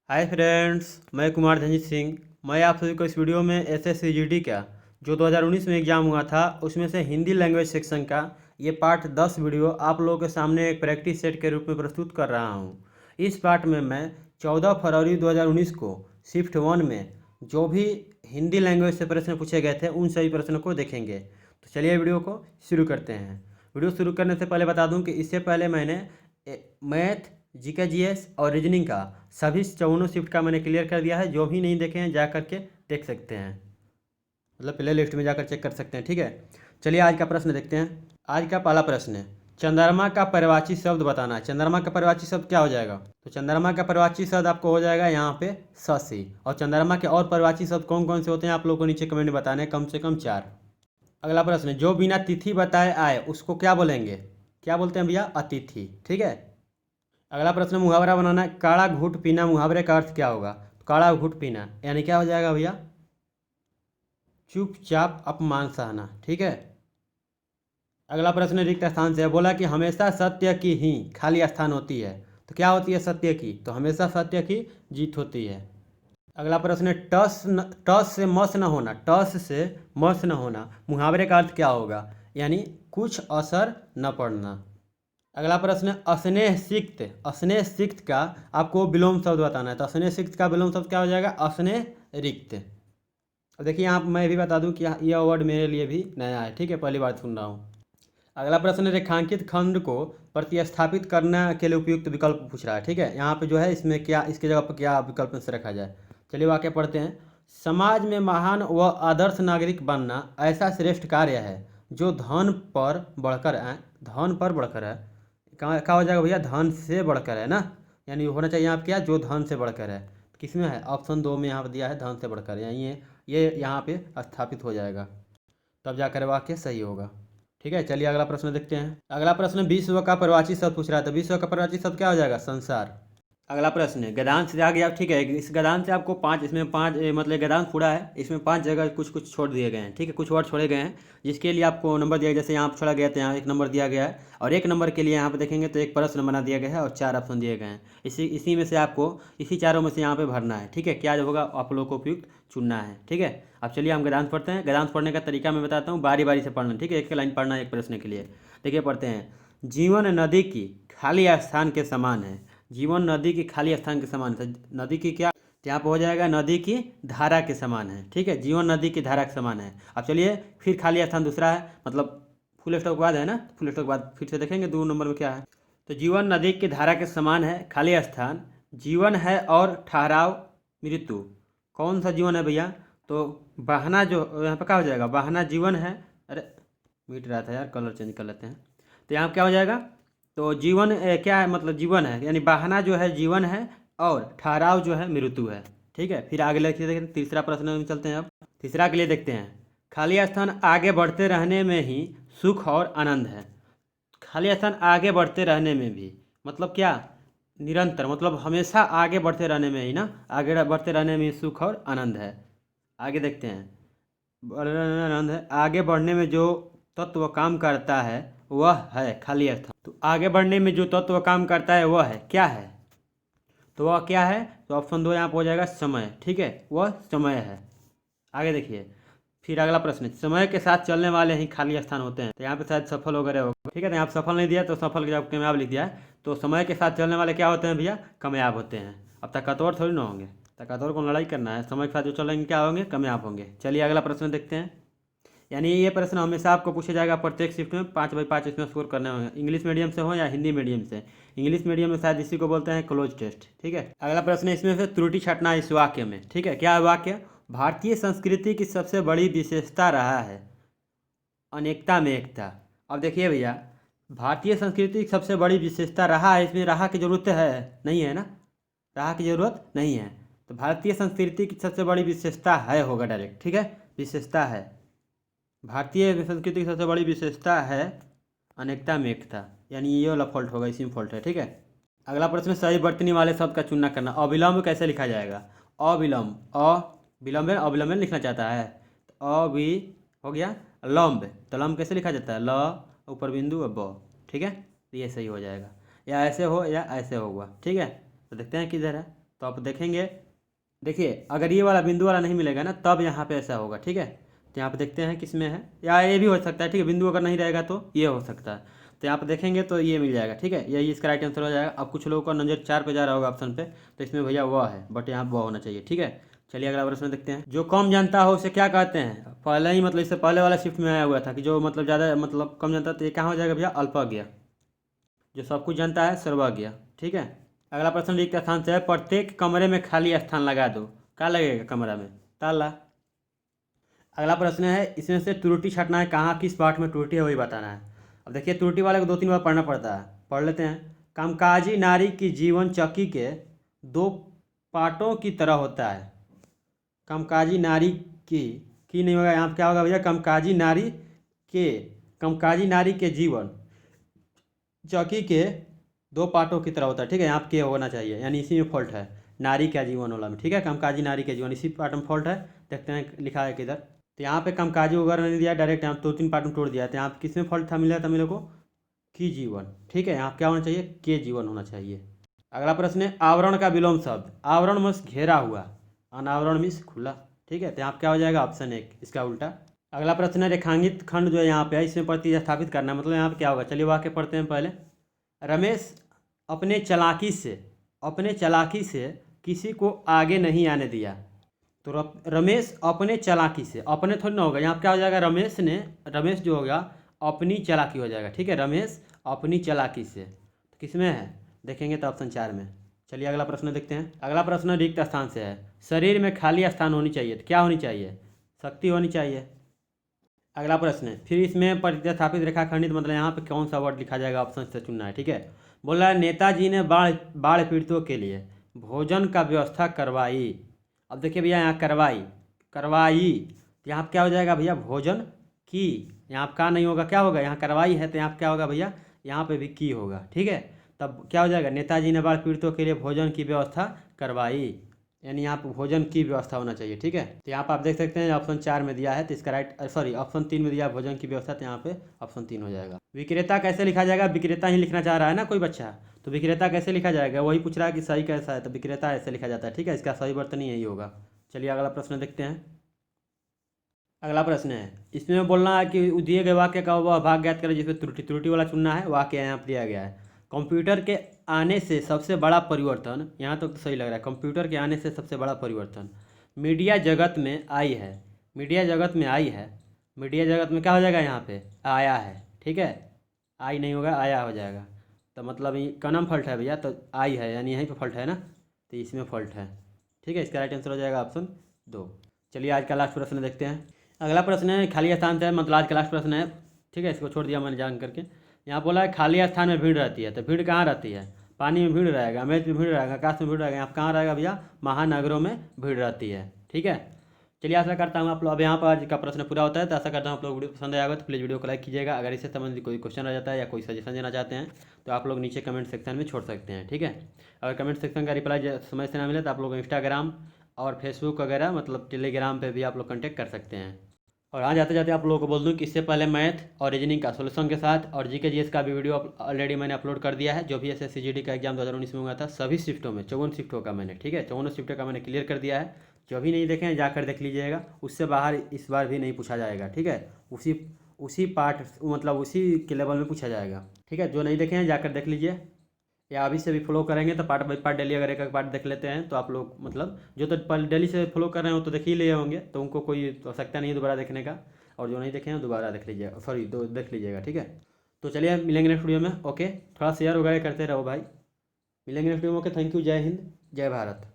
Hi friends, मैं कुमार धनजीत सिंह। मैं आप सभी को इस वीडियो में एसएससीजीडी का जो 2019 में एग्ज़ाम हुआ था उसमें से हिंदी लैंग्वेज सेक्शन का ये पार्ट 10 वीडियो आप लोगों के सामने एक प्रैक्टिस सेट के रूप में प्रस्तुत कर रहा हूँ। इस पार्ट में मैं 14 फरवरी 2019 को शिफ्ट 1 में जो भी हिंदी लैंग्वेज से प्रश्न पूछे गए थे उन सभी प्रश्नों को देखेंगे। तो चलिए वीडियो को शुरू करते हैं। वीडियो शुरू करने से पहले बता दूं कि इससे पहले मैंने मैथ, जीके, जीएस और रीजनिंग का सभी चौनों शिफ्ट का मैंने क्लियर कर दिया है। जो भी नहीं देखे हैं जा करके देख सकते हैं, मतलब प्ले लिस्ट में जाकर चेक कर सकते हैं। ठीक है, चलिए आज का प्रश्न देखते हैं। आज का पहला प्रश्न है, चंद्रमा का परिवाची शब्द बताना है। चंद्रमा का परिवाची शब्द क्या हो जाएगा? तो चंद्रमा का परिवाची शब्द आपको हो जाएगा यहाँ पे शशि। और चंद्रमा के और परिवाची शब्द कौन कौन से होते हैं आप लोगों को नीचे कमेंट में बताने, कम से कम 4। अगला प्रश्न है, जो बिना तिथि बताए आए उसको क्या बोलेंगे? क्या बोलते हैं भैया? अतिथि। ठीक है। अगला प्रश्न मुहावरा बनाना है। काढ़ा घूट पीना मुहावरे का अर्थ क्या होगा? तो काढ़ा घूट पीना यानी क्या हो जाएगा भैया? चुपचाप अपमान सहना। ठीक है। अगला प्रश्न रिक्त स्थान से है। बोला कि हमेशा सत्य की ही खाली स्थान होती है। तो क्या होती है सत्य की? तो हमेशा सत्य की जीत होती है। अगला प्रश्न है, टस से मस न होना। टस से मस न होना मुहावरे का अर्थ क्या होगा? यानी कुछ असर न पड़ना। अगला प्रश्न है, स्नेह सिक्त। स्नेह सिक्त का आपको विलोम शब्द बताना है। तो स्नेह सिक्त का विलोम शब्द क्या हो जाएगा? स्नेह रिक्त। अब देखिए यहाँ मैं भी बता दूं कि यह वर्ड मेरे लिए भी नया है। ठीक है, पहली बार सुन रहा हूँ। अगला प्रश्न, रेखांकित खंड को प्रतिस्थापित करने के लिए उपयुक्त विकल्प पूछ रहा है। ठीक है, यहाँ पे जो है इसमें क्या, इसके जगह पर क्या विकल्प से रखा जाए। चलिए वाक्य पढ़ते हैं। समाज में महान व आदर्श नागरिक बनना ऐसा श्रेष्ठ कार्य है जो धन पर बढ़कर है। धन पर बढ़कर है, क्या हो जाएगा भैया? धन से बढ़कर है ना, यानी होना चाहिए यहाँ पे क्या? जो धन से बढ़कर है। किस में है? ऑप्शन 2 में यहाँ पर दिया है धन से बढ़कर, यानी ये यहाँ पे स्थापित हो जाएगा, तब जाकर वाक्य सही होगा। ठीक है, चलिए अगला प्रश्न देखते हैं। अगला प्रश्न विश्व का परिवाची शब्द पूछ रहा था। विश्व का परिवाची शब्द क्या हो जाएगा? संसार। अगला प्रश्न है, गदान से आ गया। ठीक है, इस गदान से आपको 5, इसमें 5 मतलब गदान पूरा है, इसमें 5 जगह कुछ कुछ छोड़ दिए गए हैं। ठीक है, कुछ वर्ड छोड़े गए हैं जिसके लिए आपको नंबर दिया गया। जैसे यहाँ पर छोड़ा गया तो यहाँ 1 नंबर दिया गया है, और 1 नंबर के लिए यहाँ पे देखेंगे तो एक प्रश्न बना दिया गया है और 4 ऑप्शन दिए गए हैं। इसी में से आपको इसी चारों में से यहाँ पे भरना है। ठीक है, क्या होगा आप लोग को उपयुक्त चुनना है। ठीक है, अब चलिए हम गदान पढ़ते हैं। गदान पढ़ने का तरीका मैं बताता हूँ, बारी बारी से पढ़ना। ठीक है, एक लाइन पढ़ना है एक प्रश्न के लिए। देखिए पढ़ते हैं। जीवन नदी की खाली स्थान के समान है। जीवन नदी की खाली स्थान के समान है। नदी की क्या? यहाँ पर हो जाएगा नदी की धारा के समान है। ठीक है, जीवन नदी की धारा के समान है। अब चलिए फिर खाली स्थान दूसरा है, मतलब फुल स्टॉप के बाद है ना, फुल स्टॉप के बाद फिर से देखेंगे 2 नंबर में क्या है। तो जीवन नदी की धारा के समान है, खाली स्थान जीवन है और ठहराव मृत्यु। कौन सा जीवन है भैया? तो बहना, जो यहाँ पर क्या हो जाएगा? बहना जीवन है। अरे मिट रहा था यार, कलर चेंज कर लेते हैं। तो यहाँ क्या हो जाएगा? तो जीवन क्या है? मतलब जीवन है, यानी बहाना जो है जीवन है और ठहराव जो है मृत्यु है। ठीक है, फिर आगे लिखते देखते तीसरा प्रश्न में चलते हैं। अब तीसरा के लिए देखते हैं। खाली स्थान आगे बढ़ते रहने में ही सुख और आनंद है। खाली स्थान आगे बढ़ते रहने में भी मतलब क्या? निरंतर, मतलब हमेशा आगे बढ़ते रहने में ही ना, आगे बढ़ते रहने में ही सुख और आनंद है। आगे देखते हैं। आनंद है, आगे बढ़ने में जो तत्व काम करता है वह है खाली स्थान। तो आगे बढ़ने में जो तत्व काम करता है वह है, क्या है? तो वह क्या है? तो ऑप्शन 2 यहाँ पर हो जाएगा समय। ठीक है, वह समय है। आगे देखिए, फिर अगला प्रश्न, समय के साथ चलने वाले ही खाली स्थान होते हैं। तो यहाँ पे शायद सफल वगैरह होगा। ठीक है, तो यहाँ पे सफल नहीं दिया तो सफल जब कामयाब लिख दिया है। तो समय के साथ चलने वाले क्या होते हैं भैया? कामयाब होते हैं। अब ताकतवर थोड़ी ना होंगे, ताकतवर को लड़ाई करना है। समय के साथ जो चलेंगे क्या होंगे? कामयाब होंगे। चलिए अगला प्रश्न देखते हैं। यानी ये प्रश्न हमेशा आपको पूछा जाएगा प्रत्येक शिफ्ट में 5/5 इसमें स्कोर करने होंगे, इंग्लिश मीडियम से हो या हिंदी मीडियम से। इंग्लिश मीडियम में शायद इसी को बोलते हैं क्लोज टेस्ट। ठीक है, अगला प्रश्न है इसमें से त्रुटि छांटना इस वाक्य में। ठीक है, क्या वाक्य? भारतीय संस्कृति की सबसे बड़ी विशेषता रहा है अनेकता में एकता। अब देखिए भैया, भारतीय संस्कृति की सबसे बड़ी विशेषता रहा है, इसमें रहा की जरूरत है नहीं है ना, रहा की जरूरत नहीं है। तो भारतीय संस्कृति की सबसे बड़ी विशेषता है होगा डायरेक्ट। ठीक है, विशेषता है, भारतीय संस्कृति की सबसे बड़ी विशेषता है अनेकता में एकता, यानी ये वाला फॉल्ट होगा, इसी में फॉल्ट है। ठीक है, अगला प्रश्न सही वर्तनी वाले शब्द का चुनाव करना। अविलंब कैसे लिखा जाएगा? अविलंब, अविलंब है, अविलंब लिखना चाहता है तो अवि हो गया, लंब तो लंब कैसे लिखा जाता है? ल ऊपर बिंदु और ब। ठीक है, तो ये सही हो जाएगा, या ऐसे हो या ऐसे होगा। ठीक है, तो देखते हैं किधर है। तो आप देखेंगे, देखिए अगर ये वाला बिंदु वाला नहीं मिलेगा ना तब यहाँ पे ऐसा होगा, ठीक है। तो यहाँ पे देखते हैं किस में है, या ये भी हो सकता है, ठीक है। बिंदु अगर नहीं रहेगा तो ये हो सकता है। तो यहाँ पे देखेंगे तो ये मिल जाएगा, ठीक है। यही इसका राइट आंसर हो जाएगा। अब कुछ लोगों का नंबर 4 पे जा रहा होगा ऑप्शन पे, तो इसमें भैया वह है, बट यहाँ वह होना चाहिए, ठीक है। चलिए अगला प्रश्न देखते हैं। जो कम जानता हो उसे क्या कहते हैं? पहले ही मतलब इससे पहले वाला शिफ्ट में आया हुआ था कि जो मतलब ज़्यादा मतलब कम जानता है, तो ये कहाँ हो जाएगा भैया? अल्पज्ञ। जो सब कुछ जानता है सर्वज्ञ, ठीक है। अगला प्रश्न रिक्त स्थान से है, प्रत्येक कमरे में खाली स्थान लगा दो। क्या लगेगा कमरा में? ताला। अगला प्रश्न है, इसमें से त्रुटि छँटना है, कहाँ किस पार्ट में त्रुटि है वही बताना है। अब देखिए त्रुटि वाले को 2-3 बार पढ़ना पड़ता है, पढ़ लेते हैं। कामकाजी नारी की जीवन चक्की के 2 पार्टों की तरह होता है। कामकाजी नारी की नहीं होगा, यहाँ पे क्या होगा भैया? कामकाजी नारी के जीवन चौकी के 2 पार्टों की तरह होता है, ठीक है। यहाँ पे के होना चाहिए, यानी इसी में फॉल्ट है, नारी का जीवन वाला में, ठीक है। कामकाजी नारी के जीवन इसी पार्ट में फॉल्ट है। देखते हैं लिखा है किधर। तो यहाँ पे कामकाजी वगैरह नहीं दिया, डायरेक्ट यहाँ 2-3 पार्ट में तोड़ दिया। तो यहाँ पे किस में फॉल्ट था, मिला था मेरे को? की जीवन, ठीक है। यहाँ क्या होना चाहिए? के जीवन होना चाहिए। अगला प्रश्न है, आवरण का विलोम शब्द। आवरण मीन्स घेरा हुआ, अनावरण मीन्स खुला, ठीक है। तो यहाँ क्या हो जाएगा? ऑप्शन 1 इसका उल्टा। अगला प्रश्न है, रेखांकित खंड जो है यहाँ पे है, इसमें प्रतिस्थापित करना है, मतलब यहाँ पे क्या होगा? चलिए वाक्य पढ़ते हैं पहले। रमेश अपने चालाकी से किसी को आगे नहीं आने दिया। तो रमेश अपने चालाकी से, अपने थोड़ी ना होगा, यहाँ पे क्या हो जाएगा? रमेश जो होगा अपनी चालाकी हो जाएगा, ठीक है। रमेश अपनी चालाकी से, तो किस में है? देखेंगे तो ऑप्शन 4 में। चलिए अगला प्रश्न देखते हैं। अगला प्रश्न रिक्त स्थान से है, शरीर में खाली स्थान होनी चाहिए, तो क्या होनी चाहिए? शक्ति होनी चाहिए। अगला प्रश्न है, फिर इसमें प्रतिस्थापित रेखाखंडित, मतलब यहाँ पे कौन सा वर्ड लिखा जाएगा? ऑप्शन से चुनना है, ठीक है। बोल रहा है, नेताजी ने बाढ़ पीड़ितों के लिए भोजन का व्यवस्था करवाई। अब देखिए भैया यहाँ करवाई, तो यहाँ पे क्या हो जाएगा भैया? भोजन की। यहाँ पे का नहीं होगा, क्या होगा? यहाँ करवाई है तो यहाँ पे क्या होगा भैया? यहाँ पे भी की होगा, ठीक है। तब क्या हो जाएगा? नेताजी ने बाढ़ पीड़ितों के लिए भोजन की व्यवस्था करवाई, यानी यहाँ पर भोजन की व्यवस्था होना चाहिए, ठीक है। तो यहाँ पर आप देख सकते हैं ऑप्शन 4 में दिया है, तो इसका ऑप्शन 3 में दिया भोजन की व्यवस्था, तो यहाँ पे ऑप्शन 3 हो जाएगा। विक्रेता कैसे लिखा जाएगा? विक्रेता ही लिखना चाह रहा है ना कोई बच्चा, तो विक्रेता कैसे लिखा जाएगा वही पूछ रहा है कि सही कैसा है, तो विक्रेता ऐसे लिखा जाता है, ठीक है। इसका सही वर्तनी यही होगा। चलिए अगला प्रश्न देखते हैं। अगला प्रश्न है, इसमें बोलना है कि दिए गए वाक्य का वह भाग ज्ञात करें जिसमें त्रुटि वाला चुनना है। वाक्य यहाँ पर दिया गया है, कंप्यूटर के आने से सबसे बड़ा परिवर्तन, यहाँ तक तो सही लग रहा है। कंप्यूटर के आने से सबसे बड़ा परिवर्तन मीडिया जगत में आई है। मीडिया जगत में क्या हो जाएगा? यहाँ पे आया है, ठीक है। आई नहीं होगा, आया हो जाएगा। तो मतलब का नाम फॉल्ट है भैया, तो आई है, यानी यहीं पे फॉल्ट है ना, तो इसमें फॉल्ट है, ठीक है। इसका राइट आंसर हो जाएगा ऑप्शन 2। चलिए आज का लास्ट प्रश्न देखते हैं। अगला प्रश्न है, खाली स्थान से, मतलब आज का लास्ट प्रश्न है, ठीक है। इसको छोड़ दिया मैंने जान करके। यहाँ बोला है खाली स्थान में भीड़ रहती है, तो भीड़ कहाँ रहती है? पानी में भीड़ रहेगा, मेज में भीड़ रहेगा, आकाश में भीड़ रहेगा, यहाँ कहाँ रहेगा भैया? महानगरों में भीड़ रहती है, ठीक है। चलिए आशा करता हूँ आप लोग, अब यहाँ पर आज का प्रश्न पूरा होता है, तो आशा करता हूँ आप लोग वीडियो पसंद आएगा, तो प्लीज़ वीडियो को लाइक कीजिएगा। अगर इससे संबंधित कोई क्वेश्चन रह जाता है या कोई सजेशन देना चाहते हैं तो आप लोग नीचे कमेंट सेक्शन में छोड़ सकते हैं, ठीक है। अगर कमेंट सेक्शन का रिप्लाई समय से ना मिले तो आप लोग इंस्टाग्राम और फेसबुक वगैरह, मतलब टेलीग्राम पर भी आप लोग कॉन्टैक्ट कर सकते हैं। और यहाँ जाते जाते आप लोगों को बोल दूँ कि इससे पहले मैथ और रीजनिंग का सोल्यूशन के साथ और जीके जीएस का भी वीडियो ऑलरेडी मैंने अपलोड कर दिया है। जो भी एसएससी जीडी का एग्जाम 2019 में हुआ था, सभी शिफ्टों में 54 शिफ्टों का मैंने, ठीक है, 54 शिफ्टों का मैंने क्लियर कर दिया है। जो भी नहीं देखे हैं जाकर देख लीजिएगा, उससे बाहर इस बार भी नहीं पूछा जाएगा, ठीक है। उसी पार्ट, मतलब उसी के लेवल में पूछा जाएगा, ठीक है। जो नहीं देखे हैं जाकर देख लीजिए, या अभी से भी फॉलो करेंगे तो पार्ट बाई पार्ट डेली अगर एक पार्ट देख लेते हैं तो आप लोग, मतलब जो तो डेली से फॉलो कर रहे हो तो देख ही लिए होंगे, तो उनको कोई आवश्यकता नहीं है दोबारा देखने का, और जो नहीं देखे हैं दोबारा देख लीजिएगा, देख लीजिएगा, ठीक है। तो चलिए मिलेंगे नेक्स्ट वीडियो में, ओके। थोड़ा शेयर वगैरह करते रहो भाई। मिलेंगे नेक्स्ट वीडियो में, ओके। थैंक यू, जय हिंद, जय भारत।